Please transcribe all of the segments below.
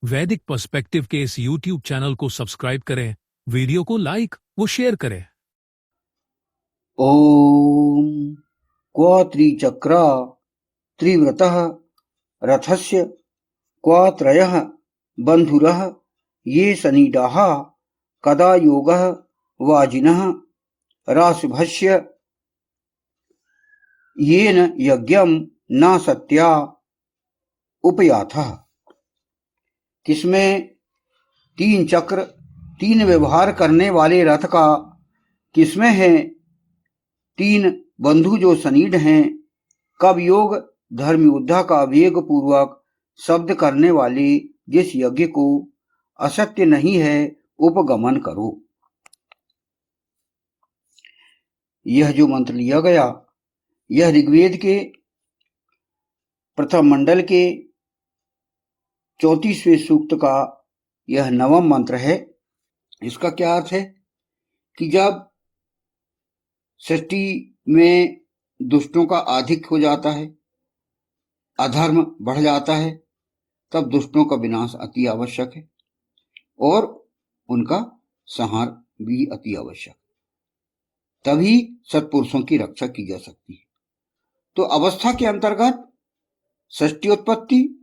वैदिक पर्सपेक्टिव के इस YouTube चैनल को सब्सक्राइब करें, वीडियो को लाइक व शेयर करें। ओम क्व त्रिचक्र त्रिव्रतः रथस्य क्व त्रयः बन्धुरः ये सनीडाः कदा योगः वाजिनः राशुभस्य येन यज्ञं न सत्या उपयाथः। किसमें तीन चक्र तीन व्यवहार करने वाले रथ का किसमें है, तीन बंधु जो सनीड हैं, कब योग धर्म योद्धा का वेग पूर्वक शब्द करने वाले जिस यज्ञ को असत्य नहीं है उपगमन करो। यह जो मंत्र लिया गया यह ऋग्वेद के प्रथम मंडल के 34वें सूक्त का यह 9वां मंत्र है। इसका क्या अर्थ है कि जब सृष्टि में दुष्टों का आधिक्य हो जाता है, अधर्म बढ़ जाता है, तब दुष्टों का विनाश अति आवश्यक है और उनका संहार भी अति आवश्यक, तभी सत्पुरुषों की रक्षा की जा सकती है। तो अवस्था के अंतर्गत सृष्टियोत्पत्ति,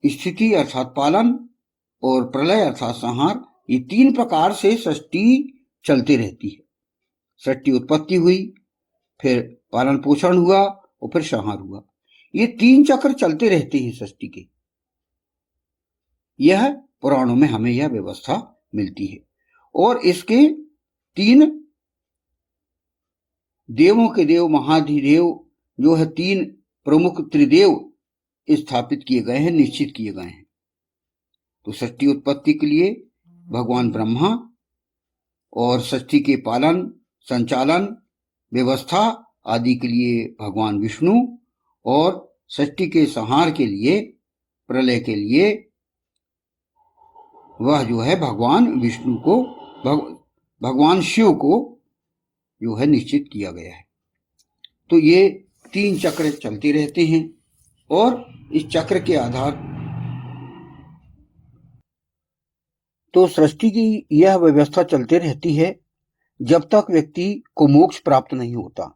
स्थिति अर्थात पालन और प्रलय अर्थात संहार, ये तीन प्रकार से सृष्टि चलती रहती है। सृष्टि उत्पत्ति हुई, फिर पालन पोषण हुआ और फिर संहार हुआ। ये तीन चक्र चलते रहते हैं सृष्टि के। यह पुराणों में हमें यह व्यवस्था मिलती है और इसके तीन देवों के देव महाधिदेव जो है, तीन प्रमुख त्रिदेव स्थापित किए गए हैं, निश्चित किए गए हैं। तो सृष्टि उत्पत्ति के लिए भगवान ब्रह्मा और सृष्टि के पालन संचालन व्यवस्था आदि के लिए भगवान विष्णु और सृष्टि के संहार के लिए प्रलय के लिए वह जो है भगवान विष्णु को भगवान शिव को जो है निश्चित किया गया है। तो ये तीन चक्र चलते रहते हैं और इस चक्र के आधार तो सृष्टि की यह व्यवस्था चलते रहती है जब तक व्यक्ति को मोक्ष प्राप्त नहीं होता।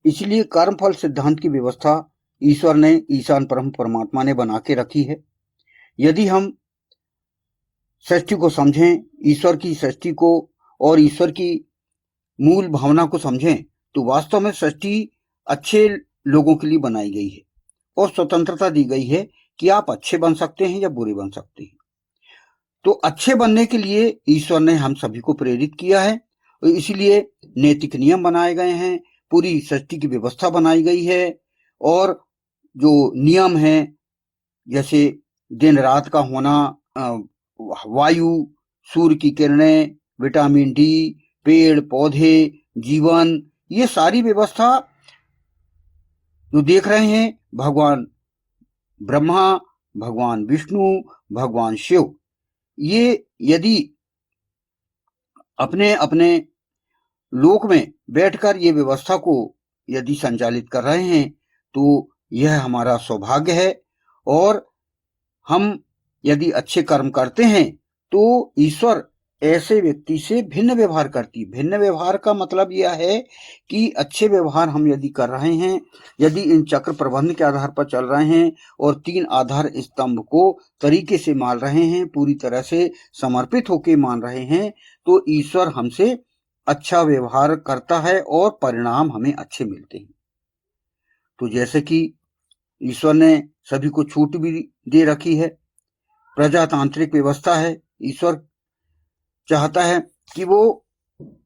इसलिए कर्मफल सिद्धांत की व्यवस्था ईश्वर ने, ईशान परम परमात्मा ने बना के रखी है। यदि हम सृष्टि को समझें, ईश्वर की सृष्टि को और ईश्वर की मूल भावना को समझें, तो वास्तव में सृष्टि अच्छे लोगों के लिए बनाई गई है और स्वतंत्रता दी गई है कि आप अच्छे बन सकते हैं या बुरे बन सकते हैं। तो अच्छे बनने के लिए ईश्वर ने हम सभी को प्रेरित किया है, इसलिए नैतिक नियम बनाए गए हैं, पूरी सृष्टि की व्यवस्था बनाई गई है और जो नियम है जैसे दिन रात का होना, वायु, सूर्य की किरणें, विटामिन डी, पेड़ पौधे, जीवन, ये सारी व्यवस्था जो देख रहे हैं भगवान ब्रह्मा, भगवान विष्णु, भगवान शिव, ये यदि अपने अपने लोक में बैठकर ये व्यवस्था को यदि संचालित कर रहे हैं तो यह हमारा सौभाग्य है। और हम यदि अच्छे कर्म करते हैं तो ईश्वर ऐसे व्यक्ति से भिन्न व्यवहार करती। भिन्न व्यवहार का मतलब यह है कि अच्छे व्यवहार हम यदि कर रहे हैं, यदि इन चक्र प्रबंध के आधार पर चल रहे हैं और तीन आधार स्तंभ को तरीके से मान रहे हैं, पूरी तरह से समर्पित होकर मान रहे हैं, तो ईश्वर हमसे अच्छा व्यवहार करता है और परिणाम हमें अच्छे मिलते हैं। तो जैसे कि ईश्वर ने सभी को छूट भी दे रखी है, प्रजातांत्रिक व्यवस्था है, ईश्वर चाहता है कि वो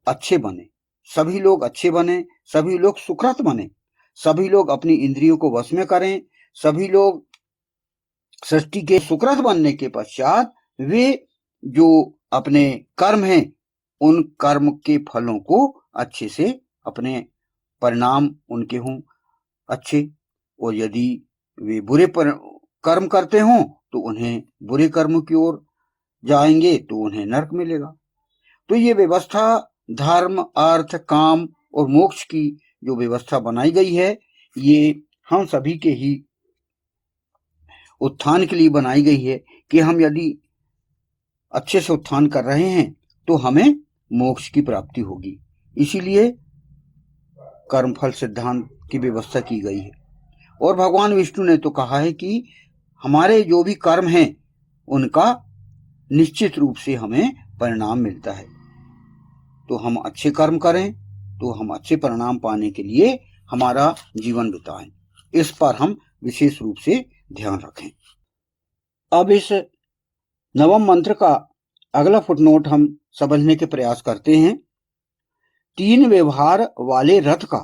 अच्छे बने, सभी लोग अच्छे बने, सभी लोग सुकृत बने, सभी लोग अपनी इंद्रियों को वश में करें, सभी लोग सृष्टि के सुकृत बनने के पश्चात वे जो अपने कर्म हैं उन कर्म के फलों को अच्छे से, अपने परिणाम उनके हों अच्छे, और यदि वे बुरे कर्म करते हों तो उन्हें बुरे कर्म की ओर जाएंगे तो उन्हें नरक मिलेगा। तो ये व्यवस्था धर्म, अर्थ, काम और मोक्ष की जो व्यवस्था बनाई गई है ये हम सभी के ही उत्थान के लिए बनाई गई है कि हम यदि अच्छे से उत्थान कर रहे हैं तो हमें मोक्ष की प्राप्ति होगी। इसीलिए कर्मफल सिद्धांत की व्यवस्था की गई है। और भगवान विष्णु ने तो कहा है कि हमारे जो भी कर्म हैं उनका निश्चित रूप से हमें परिणाम मिलता है। तो हम अच्छे कर्म करें तो हम अच्छे परिणाम पाने के लिए हमारा जीवन बिताएं। इस पर हम विशेष रूप से ध्यान रखें। अब इस नवम मंत्र का अगला फुटनोट हम समझने के प्रयास करते हैं। 3 व्यवहार वाले रथ का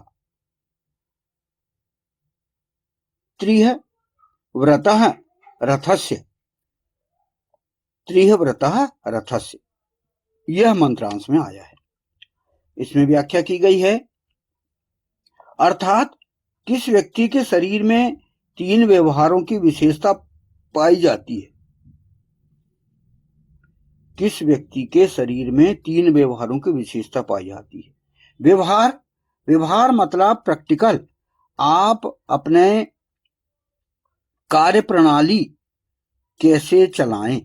त्रिह व्रतः रथस्य, त्रिह व्रतः रथस्य, यह मंत्रांश में आया है। इसमें व्याख्या की गई है, अर्थात किस व्यक्ति के शरीर में 3 व्यवहारों की विशेषता पाई जाती है। किस व्यक्ति के शरीर में 3 व्यवहारों की विशेषता पाई जाती है। व्यवहार मतलब प्रैक्टिकल, आप अपने कार्य प्रणाली कैसे चलाएं,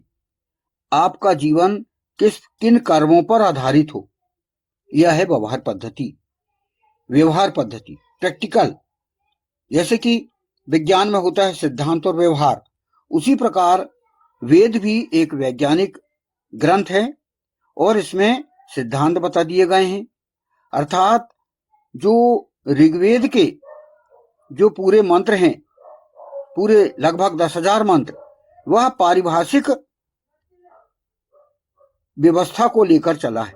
आपका जीवन किन कर्मों पर आधारित हो, यह है व्यवहार पद्धति। प्रैक्टिकल, जैसे कि विज्ञान में होता है सिद्धांत और व्यवहार, उसी प्रकार वेद भी एक वैज्ञानिक ग्रंथ है और इसमें सिद्धांत बता दिए गए हैं। अर्थात जो ऋग्वेद के जो पूरे मंत्र हैं, पूरे लगभग 10,000 मंत्र, वह पारिभाषिक व्यवस्था को लेकर चला है।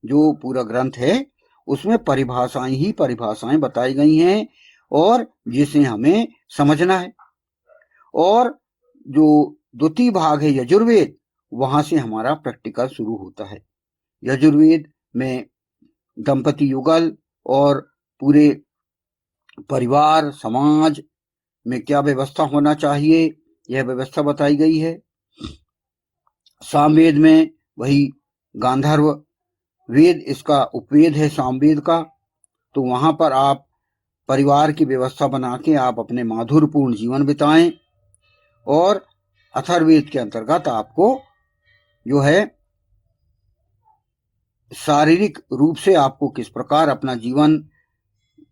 जो पूरा ग्रंथ है उसमें परिभाषाएं बताई गई हैं और जिसे हमें समझना है। और जो द्वितीय भाग है यजुर्वेद, वहां से हमारा प्रैक्टिकल शुरू होता है। यजुर्वेद में दंपति युगल और पूरे परिवार समाज में क्या व्यवस्था होना चाहिए, यह व्यवस्था बताई गई है। सामवेद में वही गांधर्व वेद, इसका उपवेद है सामवेद का, तो वहां पर आप परिवार की व्यवस्था बना के आप अपने माधुर्यपूर्ण जीवन बिताएं। और अथर्ववेद के अंतर्गत आपको जो है शारीरिक रूप से आपको किस प्रकार अपना जीवन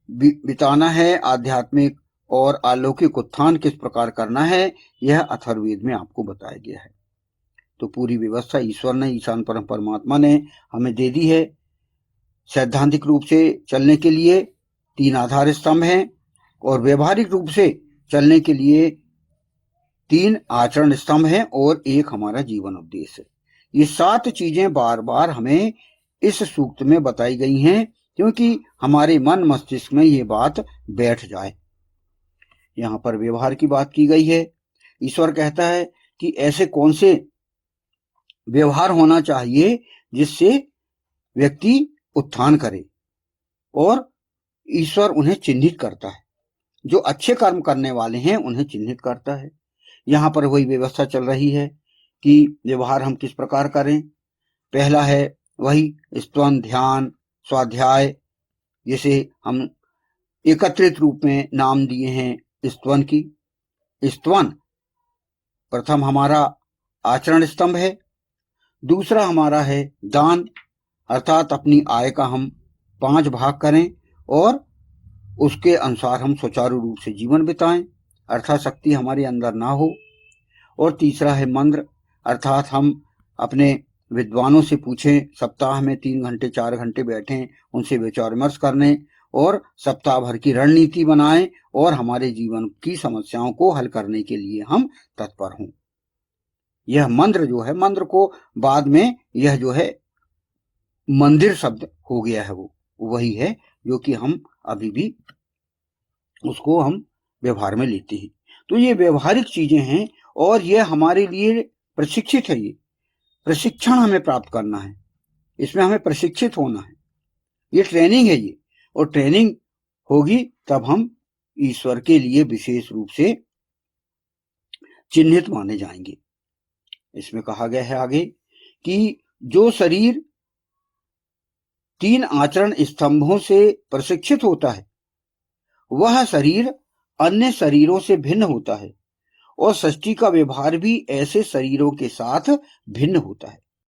बिताना है, आध्यात्मिक और अलौकिक उत्थान किस प्रकार करना है, यह अथर्ववेद में आपको बताया गया है। तो पूरी व्यवस्था ईश्वर ने, ईशान परम परमात्मा ने हमें दे दी है। सैद्धांतिक रूप से चलने के लिए 3 आधार स्तंभ हैं और व्यवहारिक रूप से चलने के लिए 3 आचरण स्तंभ हैं और एक हमारा जीवन उपदेश है। ये 7 चीजें बार बार हमें इस सूक्त में बताई गई हैं क्योंकि हमारे मन मस्तिष्क में ये बात बैठ जाए। यहाँ पर व्यवहार की बात की गई है। ईश्वर कहता है कि ऐसे कौन से व्यवहार होना चाहिए जिससे व्यक्ति उत्थान करे, और ईश्वर उन्हें चिन्हित करता है। जो अच्छे कर्म करने वाले हैं उन्हें चिन्हित करता है। यहाँ पर वही व्यवस्था चल रही है कि व्यवहार हम किस प्रकार करें। पहला है वही स्तवन, ध्यान, स्वाध्याय, जिसे हम एकत्रित रूप में नाम दिए हैं स्तवन की। स्तवन प्रथम हमारा आचरण स्तंभ है। दूसरा हमारा है दान, अर्थात अपनी आय का हम 5 भाग करें और उसके अनुसार हम सुचारू रूप से जीवन बिताएं, अर्थात शक्ति हमारे अंदर ना हो। और तीसरा है मंत्र, अर्थात हम अपने विद्वानों से पूछें, सप्ताह में 3 घंटे 4 घंटे बैठें, उनसे विचार विमर्श करने और सप्ताह भर की रणनीति बनाएं और हमारे जीवन की समस्याओं को हल करने के लिए हम तत्पर हों। यह मंत्र जो है, मंत्र को बाद में यह जो है मंदिर शब्द हो गया है, वो वही है जो कि हम अभी भी उसको हम व्यवहार में लेते हैं। तो ये व्यवहारिक चीजें हैं और ये हमारे लिए प्रशिक्षित है। ये प्रशिक्षण हमें प्राप्त करना है, इसमें हमें प्रशिक्षित होना है। ये ट्रेनिंग है ये, और ट्रेनिंग होगी तब हम ईश्वर के लिए विशेष रूप से चिन्हित माने जाएंगे। इसमें कहा गया है आगे कि जो शरीर 3 आचरण स्तंभों से प्रशिक्षित होता है वह शरीर अन्य शरीरों से भिन्न होता है और सृष्टि का व्यवहार भी ऐसे शरीरों के साथ भिन्न होता है।